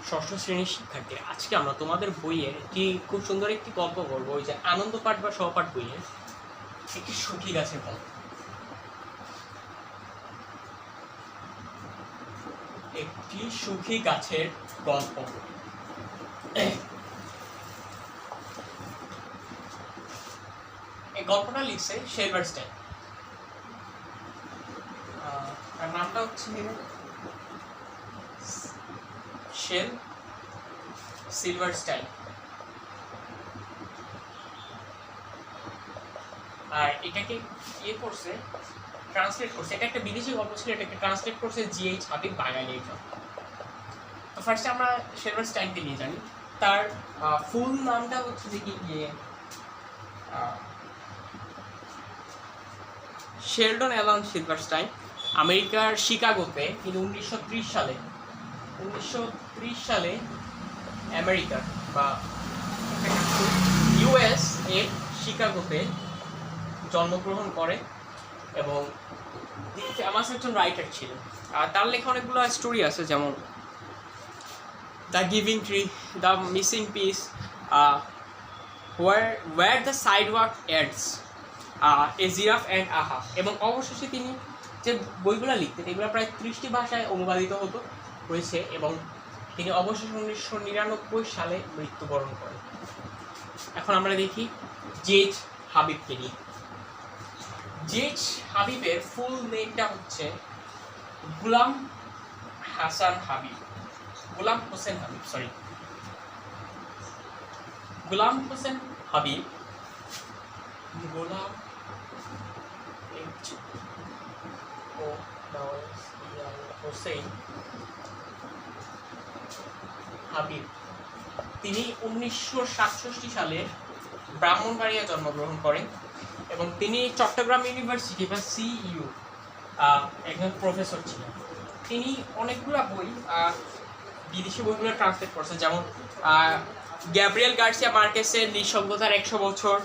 ষষ্ঠ শ্রেণীর শিক্ষার্থী, আজকে আমরা তোমাদের বইয়ের একটি খুব সুন্দর একটি গল্প বলবো। ওই যে আনন্দ পাঠ বা সহপাঠ বইয়ের একটি সুখী গাছের গল্প। একটি সুখী গাছের গল্প। এই গল্পটা লিখছে সিলভারস্টাইন। তার নামটা হচ্ছে সিলভারস্টাইন। আর এটাকে করছে, ট্রান্সলেট করছে। এটা একটা বিদেশি গল্প ছিল, এটাকে ট্রান্সলেট করছে জিএইচ হাবিব বাঙালি একজন। তো ফার্স্টে আমরা সিলভারস্টাইনকে নিয়ে জানি। তার ফুল নামটা হচ্ছে যে কি শেলডন অ্যালান সিলভারস্টাইন। আমেরিকার শিকাগোতে তিনি 1930 সালে আমেরিকার বা ইউএস এর শিকাগোতে জন্মগ্রহণ করে এবং তিনি ফেমাস একজন রাইটার ছিলেন। আর তার লেখা অনেকগুলো স্টোরি আছে, যেমন the giving tree, the missing piece, where the sidewalk ends, a giraffe and a half. এবং অবশেষে তিনি যে বইগুলো লিখতেন এগুলো প্রায় 30টি ভাষায় অনুবাদিত হয়েছে এবং তিনি অবশেষে 1999 সালে মৃত্যুবরণ করেন। এখন আমরা দেখি জিএইচ হাবিবকে নিয়ে। জিএইচ হাবিবের ফুল নেমটা হচ্ছে গোলাম হোসেন হাবিব। গোলাম হোসেন হাবিব তিনি 1967 সালে ব্রাহ্মণবাড়িয়া জন্মগ্রহণ করেন এবং তিনি চট্টগ্রাম ইউনিভার্সিটি বা সিইউ একজন প্রফেসর ছিলেন। তিনি অনেকগুলো বই, বিদেশি বইগুলো ট্রান্সলেট করছেন, যেমন গ্যাব্রিয়েল গার্সিয়া মার্কেসের নিঃসঙ্গতার 100 বছর,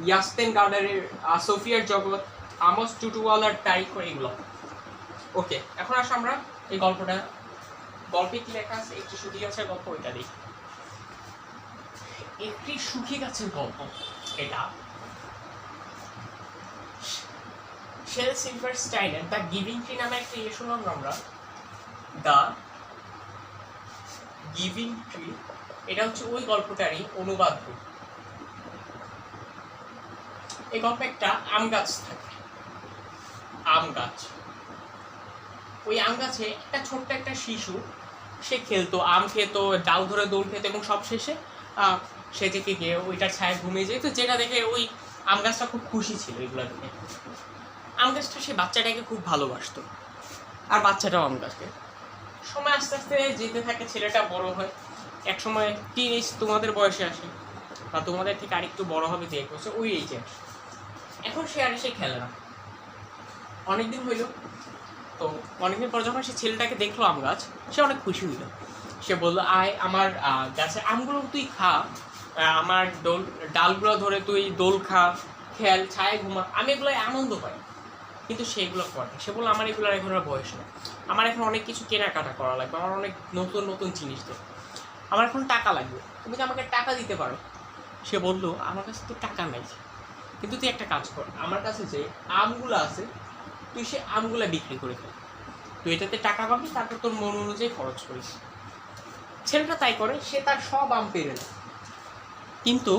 ইয়াস্তেন গার্ডারের সোফিয়ার জগৎ, আমস টুটুওয়ালার তারিখ, এগুলো। ওকে, এখন আসো আমরা এই গল্পে কি লেখা আছে, একটি সুখী গাছের গল্প, ওইটা দেখি। একটি সুখী গাছের গল্প। এটা শেল সিলভারস্টাইনের দ্য গিভিং ট্রি নামে একটা শুনলাম আমরা। দ্য গিভিং ট্রি, এটা হচ্ছে ওই গল্পটারই অনুবাদ বই। এই গল্পে একটা আম গাছ থাকে, ওই আম গাছে একটা ছোট্ট একটা শিশু, সে খেলতো, আম খেত, ডাল ধরে দৌড় খেত এবং সব শেষে সে থেকে গিয়ে ওইটার ছায়া ঘুমিয়ে যেত, যেটা দেখে ওই আম গাছটা খুব খুশি ছিল। এগুলো দেখে আম গাছটা সে বাচ্চাটাকে খুব ভালোবাসতো, আর বাচ্চাটাও আম গাছকে। সময় আস্তে আস্তে যেতে থাকে, ছেলেটা বড় হয়, এক সময় টিনেজ তোমাদের বয়সে আসে বা তোমাদের থেকে আরেকটু বড় হবে, যে বছর ওই এইজে আসে। এখন সে আর এসে খেলে না। অনেকদিন হইল, তো অনেকদিন পর যখন সে ছেলেটাকে দেখলো আম গাছ, সে অনেক খুশি হইল। সে বললো, আয় আমার গাছের আমগুলো তুই খা, আমার ডালগুলো ধরে তুই দোল খা, খেল, ছায় ঘুমা, আমি এগুলো আনন্দ পাই। কিন্তু সেগুলো করে, সে বললো আমার এগুলোর এখন আর বয়স নেই, আমার এখন অনেক কিছু কেনাকাটা করা লাগবে, আমার অনেক নতুন নতুন জিনিস দেবে, আমার এখন টাকা লাগবে, তুমি কি আমাকে টাকা দিতে পারো? সে বললো, আমার কাছে তো টাকা নাই, কিন্তু তুই একটা কাজ কর, আমার কাছে যে আমগুলো আছে তুই সে আমগুলো বিক্রি করে ফেল, তুই এটাতে টাকা পাবি, তারপর তোর মন অনুযায়ী খরচ করিস। ছেলেটা তাই করে, সে তার সব আম পেরে নেয়, কিন্তু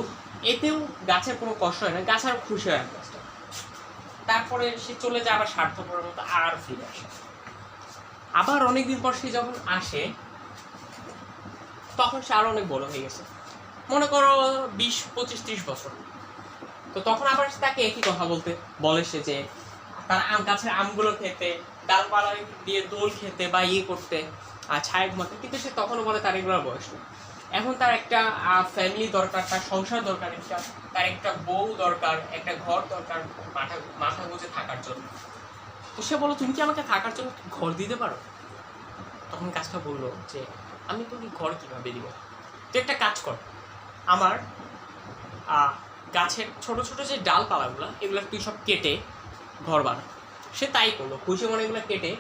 এতেও গাছের কোনো কষ্ট হয় না, গাছ আরও খুশি হয় গাছটা। তারপরে সে চলে যায় আবার স্বার্থপরের মতো, আর ফিরে আসে। আবার অনেকদিন পর সে যখন আসে, তখন সে আরো অনেক বড় হয়ে গেছে, মনে করো 20, 25, 30 বছর। তো তখন আবার তাকে একই কথা বলে সে যে তার গাছের আমগুলো খেতে, ডালপালা দিয়ে দোল খেতে বা করতে, আর ছায়া ঘুমাতে, কিন্তু সে তখনও বলে তার এগুলোর বয়স নেই। এখন তার একটা ফ্যামিলি দরকার, তার সংসার দরকার, তার একটা বউ দরকার, একটা ঘর দরকার মাথা গুঁজে থাকার জন্য। তো সে বলো, তুমি কি আমাকে থাকার জন্য ঘর দিতে পারো? তখন গাছটা বললো যে আমি তোকে ঘর কীভাবে দিব, তুই একটা কাজ কর, আমার গাছের ছোট ছোট যে ডালপালাগুলো এগুলো তুই সব কেটে ঘর বানা। সে তাই করলো, খুশি মনে এগুলো কেটে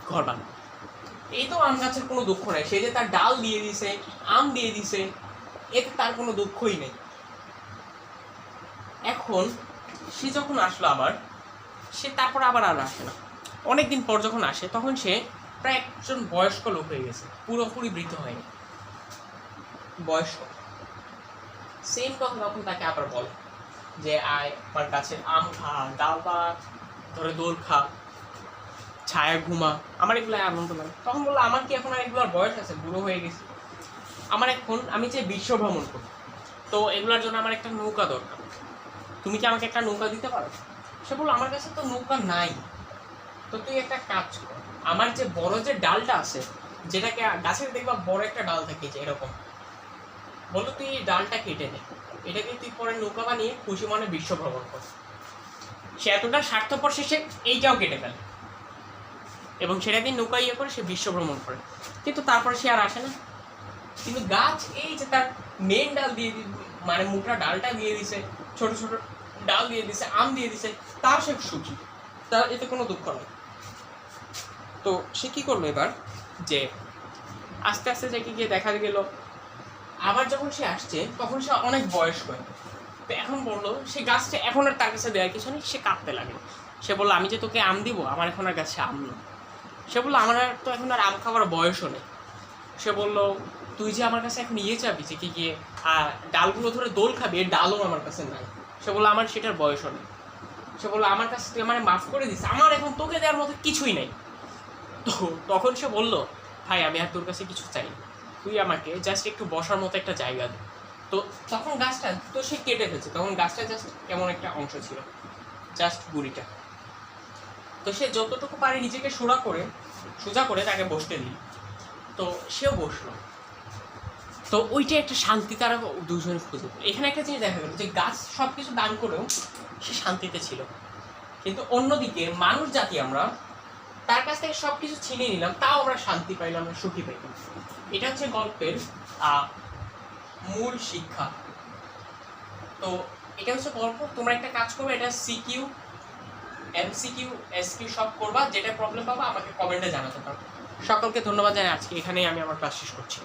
ঘর বানা। এই তো আম গাছের কোনো দুঃখ নাই, সে যে তার ডাল দিয়ে দিছে, আম দিয়ে দিছে, এতে তার কোনো দুঃখই নেই। এখন সে যখন আসলো আবার, সে তারপর আবার আর আসে না। অনেকদিন পর যখন আসে তখন সে প্রায় একজন বয়স্ক লোক হয়ে গেছে, পুরোপুরি বৃদ্ধ হয়নি, বয়স্ক। সেম কথা তখন তাকে আবার বলে যে আয় আমার গাছের আম খা, ডাল পাক ধরে দোল খা, ছায়া ঘুমা, আমার এগুলো আনন্দ লাগে। তখন বললো আমার কি এখন আর এগুলোর বয়স আছে, বুড়ো হয়ে গেছি, আমার এখন আমি চাই বিশ্ব ভ্রমণ করি, তো এগুলোর জন্য আমার একটা নৌকা দরকার, তুমি কি আমাকে একটা নৌকা দিতে পারো? সে বললো আমার কাছে তো নৌকা নাই, তো তুই একটা কাজ কর, আমার যে বড় যে ডালটা আছে, যেটাকে গাছের দেখবা বড় একটা ডাল থাকে যে এরকম, বললো তুই এই ডালটা কেটে নে, এটাকে তুই পরে নৌকা বানিয়ে খুশি মনে বিশ্ব ভ্রমণ কর। সে এতটা স্বার্থপর, সে এইটাও কেটে ফেলে এবং সেটা দিয়ে নৌকা ইয়ে করে সে বিশ্ব ভ্রমণ করে। কিন্তু তারপরে সে আর আসে না। কিন্তু গাছ এই যে তার মেন ডাল দিয়ে মানে মোটা ডালটা দিয়ে দিছে, ছোট ছোট ডাল দিয়ে দিছে, আম দিয়ে দিছে, তার সে সুখী, তার এতে কোনো দুঃখ নেই। তো সে কি করলো এবার, যে আস্তে আস্তে যে গিয়ে দেখা গেল আবার যখন সে আসছে তখন সে অনেক বয়স্ক, তো এখন বললো সে গাছটা এখন আর তার কাছে দেওয়ার কিছু নেই, সে কাঁদতে লাগে। সে বললো আমি যে তোকে আম দিব, আমার এখন আর গাছে আম নেই। সে বললো আমার তো এখন আর আম খাওয়ার বয়সও নেই। সে বললো তুই যে আমার কাছে এখন ইয়ে চাবি যে কি গিয়ে ডালগুলো ধরে দোল খাবি, এর ডালও আমার কাছে নাই। সে বললো আমার সেটার বয়সও নেই। সে বললো আমার কাছে তুই আমার মাফ করে দিস, আমার এখন তোকে দেওয়ার মতো কিছুই নেই। তো তখন সে বললো ভাই আমি আর তোর কাছে কিছু চাই, তুই আমাকে জাস্ট একটু বসার মতো একটা জায়গা দে। তো তখন গাছটা তো সে কেটে ফেলছে, তখন গাছটা জাস্ট কেমন একটা অংশ ছিল, জাস্ট গুড়িটা। তো সে যতটুকু পারে নিজেকে সোজা করে তাকে বসতে দিল। তো সেও বসলো। তো ওইটা একটা শান্তি তারা দুজনে খুঁজে পেল। এখানে একটা জিনিস দেখা গেল যে গাছ সব কিছু দান করেও সে শান্তিতে ছিল, কিন্তু অন্যদিকে মানুষ জাতি আমরা তার কাছ থেকে সব কিছু ছিনিয়ে নিলাম, তাও আমরা শান্তি পাইলাম, আমরা সুখী পাইলাম। এটা হচ্ছে গল্পের মূল শিক্ষা। তো এটা হচ্ছে গল্প। তোমরা একটা কাজ করবে, এটা সিকিউ, এমসিকিউ, এসকিউ সব করবা, যেটা প্রবলেম পাবা আমাকে কমেন্টে জানাতে পারো। সকলকে ধন্যবাদ জানাই, আজকে এখানেই আমি আমার ক্লাস শেষ করছি।